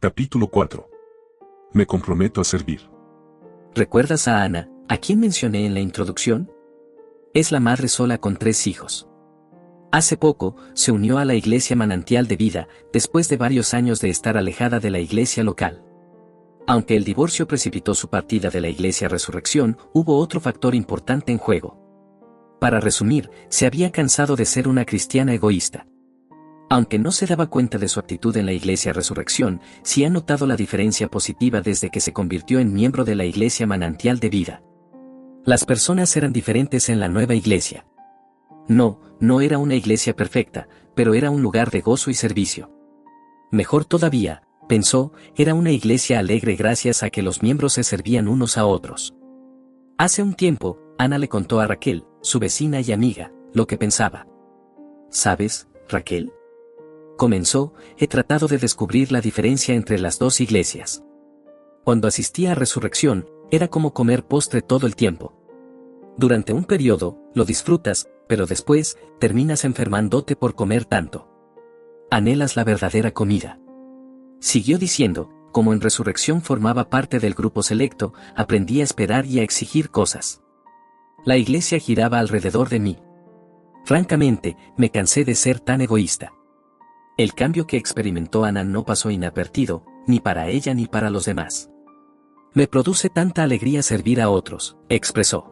Capítulo 4. Me comprometo a servir. ¿Recuerdas a Ana, a quien mencioné en la introducción? Es la madre sola con 3 hijos. Hace poco, se unió a la Iglesia Manantial de Vida, después de varios años de estar alejada de la iglesia local. Aunque el divorcio precipitó su partida de la Iglesia Resurrección, hubo otro factor importante en juego. Para resumir, se había cansado de ser una cristiana egoísta. Aunque no se daba cuenta de su actitud en la Iglesia Resurrección, sí ha notado la diferencia positiva desde que se convirtió en miembro de la Iglesia Manantial de Vida. Las personas eran diferentes en la nueva iglesia. No era una iglesia perfecta, pero era un lugar de gozo y servicio. Mejor todavía, pensó, era una iglesia alegre gracias a que los miembros se servían unos a otros. Hace un tiempo, Ana le contó a Raquel, su vecina y amiga, lo que pensaba. ¿Sabes, Raquel? Comenzó, he tratado de descubrir la diferencia entre las dos iglesias. Cuando asistía a Resurrección, era como comer postre todo el tiempo. Durante un periodo, lo disfrutas, pero después, terminas enfermándote por comer tanto. Anhelas la verdadera comida. Siguió diciendo, como en Resurrección formaba parte del grupo selecto, aprendí a esperar y a exigir cosas. La iglesia giraba alrededor de mí. Francamente, me cansé de ser tan egoísta. El cambio que experimentó Ana no pasó inadvertido, ni para ella ni para los demás. Me produce tanta alegría servir a otros, expresó.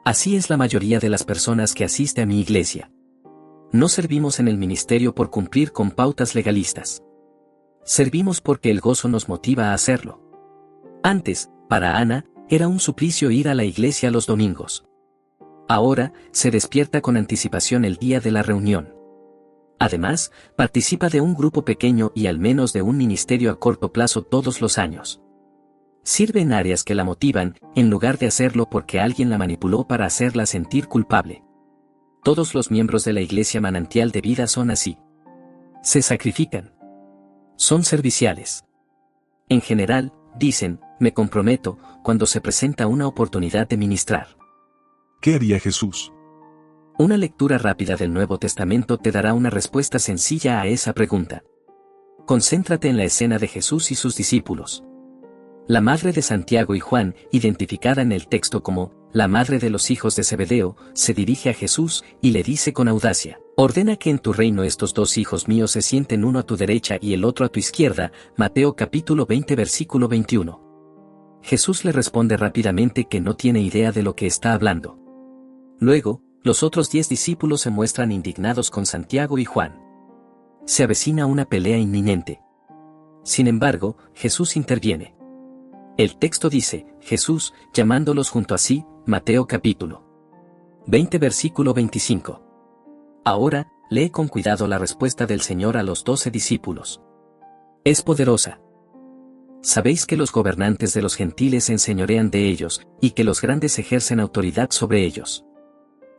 Así es la mayoría de las personas que asiste a mi iglesia. No servimos en el ministerio por cumplir con pautas legalistas. Servimos porque el gozo nos motiva a hacerlo. Antes, para Ana, era un suplicio ir a la iglesia los domingos. Ahora, se despierta con anticipación el día de la reunión. Además, participa de un grupo pequeño y al menos de un ministerio a corto plazo todos los años. Sirve en áreas que la motivan, en lugar de hacerlo porque alguien la manipuló para hacerla sentir culpable. Todos los miembros de la Iglesia Manantial de Vida son así. Se sacrifican. Son serviciales. En general, dicen, me comprometo, cuando se presenta una oportunidad de ministrar. ¿Qué haría Jesús? Una lectura rápida del Nuevo Testamento te dará una respuesta sencilla a esa pregunta. Concéntrate en la escena de Jesús y sus discípulos. La madre de Santiago y Juan, identificada en el texto como la madre de los hijos de Zebedeo, se dirige a Jesús y le dice con audacia, ordena que en tu reino estos 2 hijos míos se sienten uno a tu derecha y el otro a tu izquierda. Mateo capítulo 20 versículo 21. Jesús le responde rápidamente que no tiene idea de lo que está hablando. Luego, los otros 10 discípulos se muestran indignados con Santiago y Juan. Se avecina una pelea inminente. Sin embargo, Jesús interviene. El texto dice, Jesús, llamándolos junto a sí, Mateo capítulo 20 versículo 25. Ahora, lee con cuidado la respuesta del Señor a los 12 discípulos. Es poderosa. Sabéis que los gobernantes de los gentiles se enseñorean de ellos, y que los grandes ejercen autoridad sobre ellos.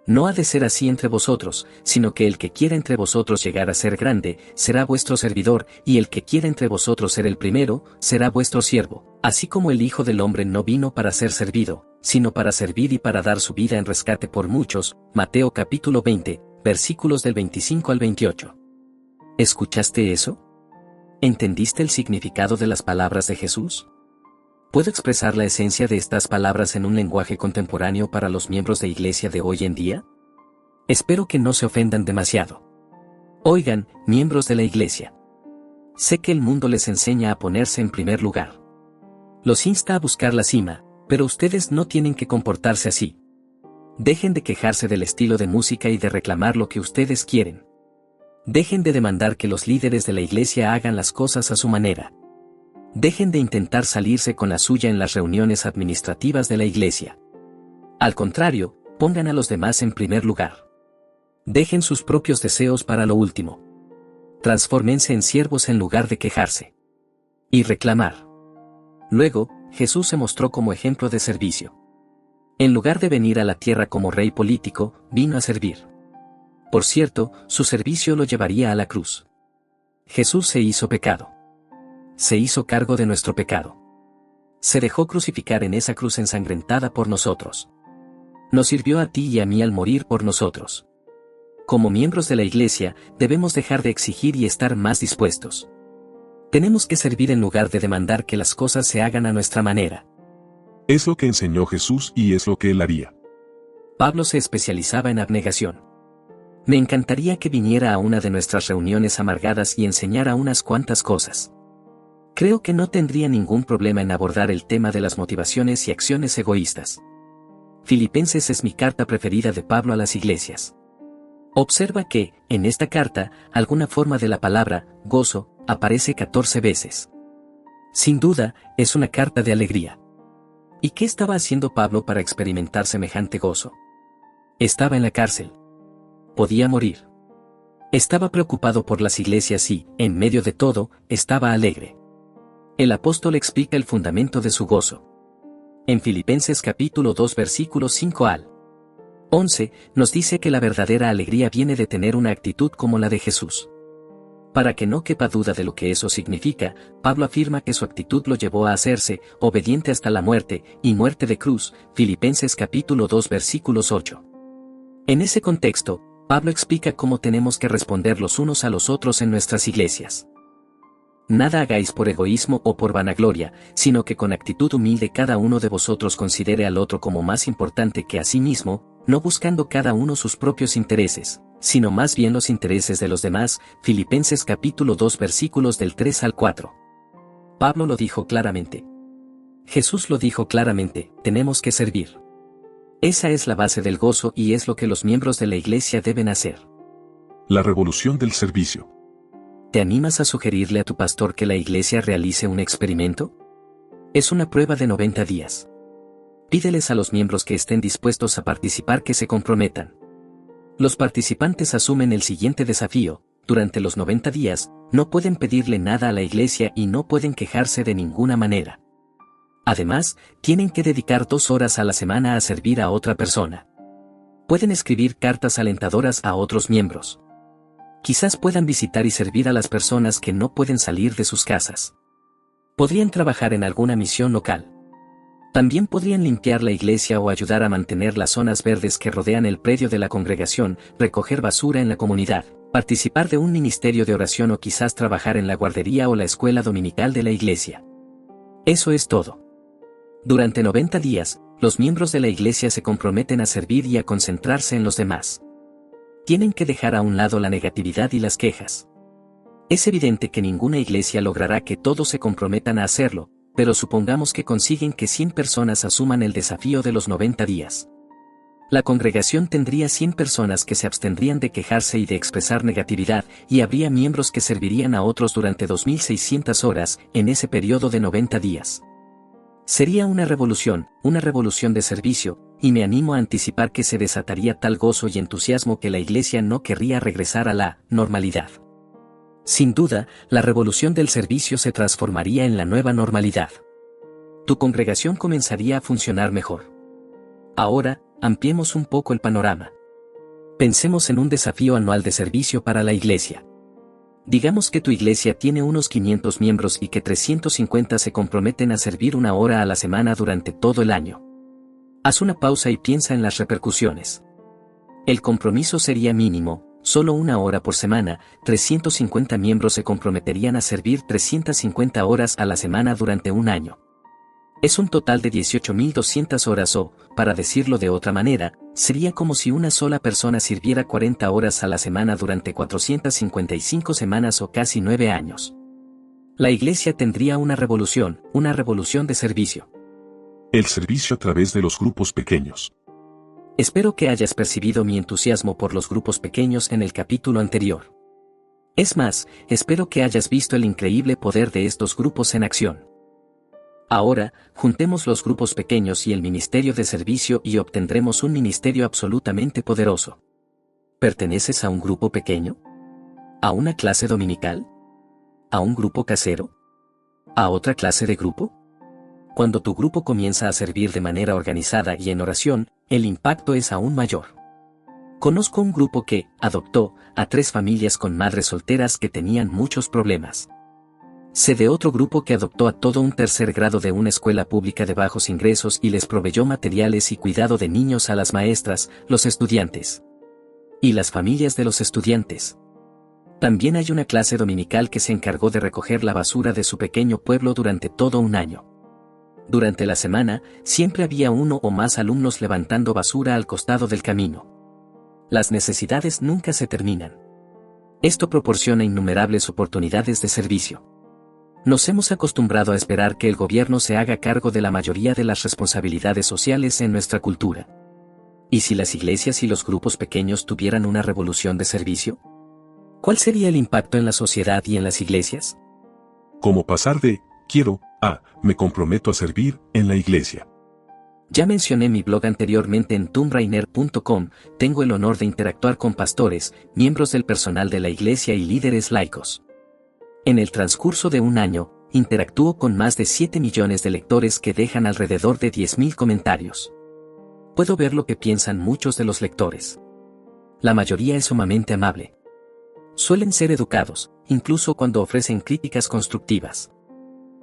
No ha de ser así entre vosotros, sino que el que quiera entre vosotros llegar a ser grande, será vuestro servidor, y el que quiera entre vosotros ser el primero, será vuestro siervo, así como el Hijo del Hombre no vino para ser servido, sino para servir y para dar su vida en rescate por muchos. Mateo capítulo 20, versículos del 25 al 28. ¿Escuchaste eso? ¿Entendiste el significado de las palabras de Jesús? ¿Puedo expresar la esencia de estas palabras en un lenguaje contemporáneo para los miembros de iglesia de hoy en día? Espero que no se ofendan demasiado. Oigan, miembros de la iglesia. Sé que el mundo les enseña a ponerse en primer lugar. Los insta a buscar la cima, pero ustedes no tienen que comportarse así. Dejen de quejarse del estilo de música y de reclamar lo que ustedes quieren. Dejen de demandar que los líderes de la iglesia hagan las cosas a su manera. Dejen de intentar salirse con la suya en las reuniones administrativas de la iglesia. Al contrario, pongan a los demás en primer lugar. Dejen sus propios deseos para lo último. Transfórmense en siervos en lugar de quejarse y reclamar. Luego, Jesús se mostró como ejemplo de servicio. En lugar de venir a la tierra como rey político, vino a servir. Por cierto, su servicio lo llevaría a la cruz. Jesús se hizo pecado. Se hizo cargo de nuestro pecado. Se dejó crucificar en esa cruz ensangrentada por nosotros. Nos sirvió a ti y a mí al morir por nosotros. Como miembros de la iglesia, debemos dejar de exigir y estar más dispuestos. Tenemos que servir en lugar de demandar que las cosas se hagan a nuestra manera. Es lo que enseñó Jesús y es lo que él haría. Pablo se especializaba en abnegación. Me encantaría que viniera a una de nuestras reuniones amargadas y enseñara unas cuantas cosas. Creo que no tendría ningún problema en abordar el tema de las motivaciones y acciones egoístas. Filipenses es mi carta preferida de Pablo a las iglesias. Observa que, en esta carta, alguna forma de la palabra, gozo, aparece 14 veces. Sin duda, es una carta de alegría. ¿Y qué estaba haciendo Pablo para experimentar semejante gozo? Estaba en la cárcel. Podía morir. Estaba preocupado por las iglesias y, en medio de todo, estaba alegre. El apóstol explica el fundamento de su gozo. En Filipenses capítulo 2 versículos 5 al 11, nos dice que la verdadera alegría viene de tener una actitud como la de Jesús. Para que no quepa duda de lo que eso significa, Pablo afirma que su actitud lo llevó a hacerse obediente hasta la muerte, y muerte de cruz, Filipenses capítulo 2 versículos 8. En ese contexto, Pablo explica cómo tenemos que responder los unos a los otros en nuestras iglesias. Nada hagáis por egoísmo o por vanagloria, sino que con actitud humilde cada uno de vosotros considere al otro como más importante que a sí mismo, no buscando cada uno sus propios intereses, sino más bien los intereses de los demás, Filipenses capítulo 2 versículos del 3 al 4. Pablo lo dijo claramente. Jesús lo dijo claramente, tenemos que servir. Esa es la base del gozo y es lo que los miembros de la iglesia deben hacer. La revolución del servicio. ¿Te animas a sugerirle a tu pastor que la iglesia realice un experimento? Es una prueba de 90 días. Pídeles a los miembros que estén dispuestos a participar que se comprometan. Los participantes asumen el siguiente desafío: durante los 90 días, no pueden pedirle nada a la iglesia y no pueden quejarse de ninguna manera. Además, tienen que dedicar 2 horas a la semana a servir a otra persona. Pueden escribir cartas alentadoras a otros miembros. Quizás puedan visitar y servir a las personas que no pueden salir de sus casas. Podrían trabajar en alguna misión local. También podrían limpiar la iglesia o ayudar a mantener las zonas verdes que rodean el predio de la congregación, recoger basura en la comunidad, participar de un ministerio de oración o quizás trabajar en la guardería o la escuela dominical de la iglesia. Eso es todo. Durante 90 días, los miembros de la iglesia se comprometen a servir y a concentrarse en los demás. Tienen que dejar a un lado la negatividad y las quejas. Es evidente que ninguna iglesia logrará que todos se comprometan a hacerlo, pero supongamos que consiguen que 100 personas asuman el desafío de los 90 días. La congregación tendría 100 personas que se abstendrían de quejarse y de expresar negatividad, y habría miembros que servirían a otros durante 2.600 horas, en ese periodo de 90 días. Sería una revolución de servicio, y me animo a anticipar que se desataría tal gozo y entusiasmo que la iglesia no querría regresar a la normalidad. Sin duda, la revolución del servicio se transformaría en la nueva normalidad. Tu congregación comenzaría a funcionar mejor. Ahora, ampliemos un poco el panorama. Pensemos en un desafío anual de servicio para la iglesia. Digamos que tu iglesia tiene unos 500 miembros y que 350 se comprometen a servir 1 hora a la semana durante todo el año. Haz una pausa y piensa en las repercusiones. El compromiso sería mínimo, solo 1 hora por semana. 350 miembros se comprometerían a servir 350 horas a la semana durante un año. Es un total de 18.200 horas o, para decirlo de otra manera, sería como si una sola persona sirviera 40 horas a la semana durante 455 semanas o casi 9 años. La iglesia tendría una revolución de servicio. El servicio a través de los grupos pequeños. Espero que hayas percibido mi entusiasmo por los grupos pequeños en el capítulo anterior. Es más, espero que hayas visto el increíble poder de estos grupos en acción. Ahora, juntemos los grupos pequeños y el ministerio de servicio y obtendremos un ministerio absolutamente poderoso. ¿Perteneces a un grupo pequeño? ¿A una clase dominical? ¿A un grupo casero? ¿A otra clase de grupo? Cuando tu grupo comienza a servir de manera organizada y en oración, el impacto es aún mayor. Conozco un grupo que adoptó a 3 familias con madres solteras que tenían muchos problemas. Sé de otro grupo que adoptó a todo un 3er grado de una escuela pública de bajos ingresos y les proveyó materiales y cuidado de niños a las maestras, los estudiantes y las familias de los estudiantes. También hay una clase dominical que se encargó de recoger la basura de su pequeño pueblo durante todo un año. Durante la semana, siempre había uno o más alumnos levantando basura al costado del camino. Las necesidades nunca se terminan. Esto proporciona innumerables oportunidades de servicio. Nos hemos acostumbrado a esperar que el gobierno se haga cargo de la mayoría de las responsabilidades sociales en nuestra cultura. ¿Y si las iglesias y los grupos pequeños tuvieran una revolución de servicio? ¿Cuál sería el impacto en la sociedad y en las iglesias? Como pasar de quiero a me comprometo a servir en la iglesia. Ya mencioné mi blog anteriormente en tomrainer.com, tengo el honor de interactuar con pastores, miembros del personal de la iglesia y líderes laicos. En el transcurso de un año, interactúo con más de 7 millones de lectores que dejan alrededor de 10.000 comentarios. Puedo ver lo que piensan muchos de los lectores. La mayoría es sumamente amable. Suelen ser educados, incluso cuando ofrecen críticas constructivas.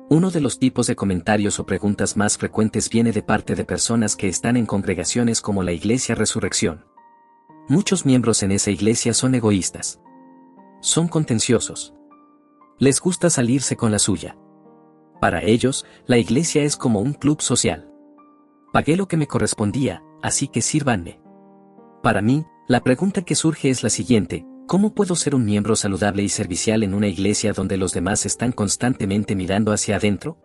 Uno de los tipos de comentarios o preguntas más frecuentes viene de parte de personas que están en congregaciones como la Iglesia Resurrección. Muchos miembros en esa iglesia son egoístas. Son contenciosos. Les gusta salirse con la suya. Para ellos, la iglesia es como un club social. Pagué lo que me correspondía, así que sírvanme. Para mí, la pregunta que surge es la siguiente: ¿cómo puedo ser un miembro saludable y servicial en una iglesia donde los demás están constantemente mirando hacia adentro?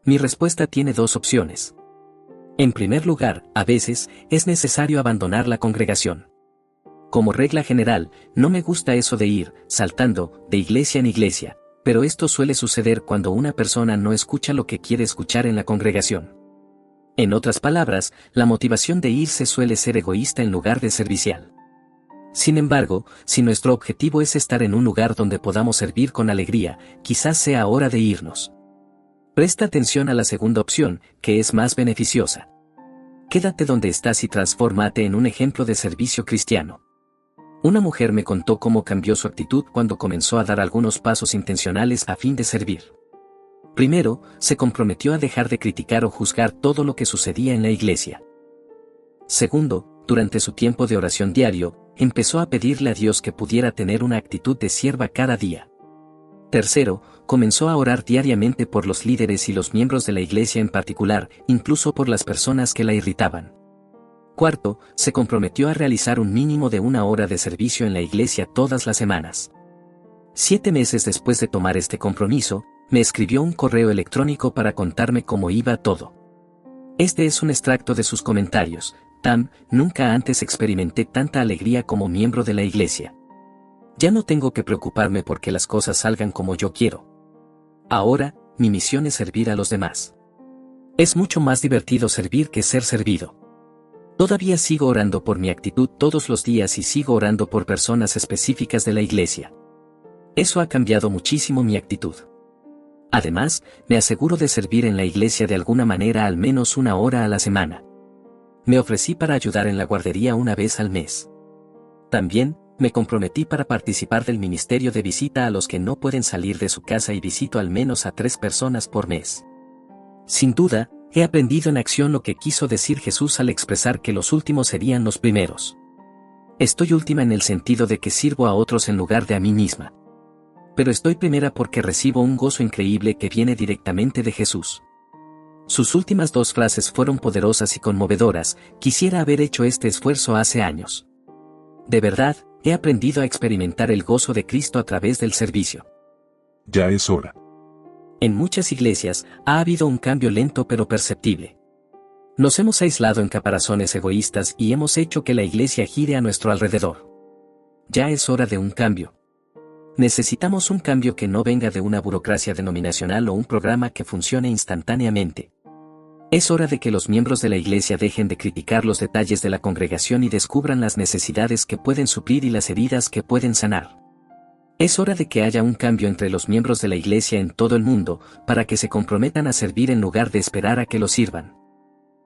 Mi respuesta tiene dos opciones. En primer lugar, a veces, es necesario abandonar la congregación. Como regla general, no me gusta eso de ir, saltando, de iglesia en iglesia, pero esto suele suceder cuando una persona no escucha lo que quiere escuchar en la congregación. En otras palabras, la motivación de irse suele ser egoísta en lugar de servicial. Sin embargo, si nuestro objetivo es estar en un lugar donde podamos servir con alegría, quizás sea hora de irnos. Presta atención a la segunda opción, que es más beneficiosa. Quédate donde estás y transfórmate en un ejemplo de servicio cristiano. Una mujer me contó cómo cambió su actitud cuando comenzó a dar algunos pasos intencionales a fin de servir. Primero, se comprometió a dejar de criticar o juzgar todo lo que sucedía en la iglesia. Segundo, durante su tiempo de oración diario, empezó a pedirle a Dios que pudiera tener una actitud de sierva cada día. Tercero, comenzó a orar diariamente por los líderes y los miembros de la iglesia en particular, incluso por las personas que la irritaban. Cuarto, se comprometió a realizar un mínimo de 1 hora de servicio en la iglesia todas las semanas. 7 meses después de tomar este compromiso, me escribió un correo electrónico para contarme cómo iba todo. Este es un extracto de sus comentarios. Tam, nunca antes experimenté tanta alegría como miembro de la iglesia. Ya no tengo que preocuparme porque las cosas salgan como yo quiero. Ahora, mi misión es servir a los demás. Es mucho más divertido servir que ser servido. Todavía sigo orando por mi actitud todos los días y sigo orando por personas específicas de la iglesia. Eso ha cambiado muchísimo mi actitud. Además, me aseguro de servir en la iglesia de alguna manera al menos 1 hora a la semana. Me ofrecí para ayudar en la guardería una vez al mes. También, me comprometí para participar del ministerio de visita a los que no pueden salir de su casa y visito al menos a 3 personas por mes. Sin duda, he aprendido en acción lo que quiso decir Jesús al expresar que los últimos serían los primeros. Estoy última en el sentido de que sirvo a otros en lugar de a mí misma. Pero estoy primera porque recibo un gozo increíble que viene directamente de Jesús. Sus últimas 2 frases fueron poderosas y conmovedoras: quisiera haber hecho este esfuerzo hace años. De verdad, he aprendido a experimentar el gozo de Cristo a través del servicio. Ya es hora. En muchas iglesias, ha habido un cambio lento pero perceptible. Nos hemos aislado en caparazones egoístas y hemos hecho que la iglesia gire a nuestro alrededor. Ya es hora de un cambio. Necesitamos un cambio que no venga de una burocracia denominacional o un programa que funcione instantáneamente. Es hora de que los miembros de la iglesia dejen de criticar los detalles de la congregación y descubran las necesidades que pueden suplir y las heridas que pueden sanar. Es hora de que haya un cambio entre los miembros de la iglesia en todo el mundo, para que se comprometan a servir en lugar de esperar a que los sirvan.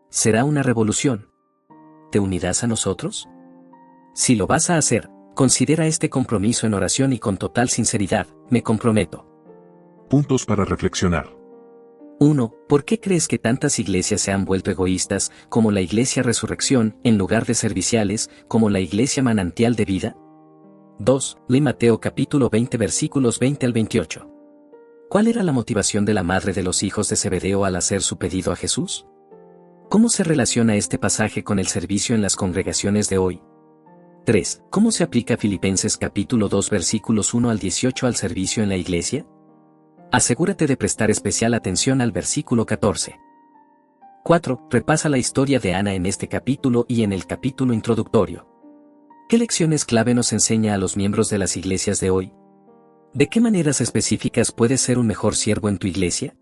¿Será una revolución? ¿Te unirás a nosotros? Si lo vas a hacer, considera este compromiso en oración y con total sinceridad: me comprometo. Puntos para reflexionar. 1. ¿Por qué crees que tantas iglesias se han vuelto egoístas, como la Iglesia Resurrección, en lugar de serviciales, como la Iglesia Manantial de Vida? 2. Lee Mateo capítulo 20 versículos 20 al 28. ¿Cuál era la motivación de la madre de los hijos de Zebedeo al hacer su pedido a Jesús? ¿Cómo se relaciona este pasaje con el servicio en las congregaciones de hoy? 3. ¿Cómo se aplica Filipenses capítulo 2 versículos 1 al 18 al servicio en la iglesia? Asegúrate de prestar especial atención al versículo 14. 4. Repasa la historia de Ana en este capítulo y en el capítulo introductorio. ¿Qué lecciones clave nos enseña a los miembros de las iglesias de hoy? ¿De qué maneras específicas puedes ser un mejor siervo en tu iglesia?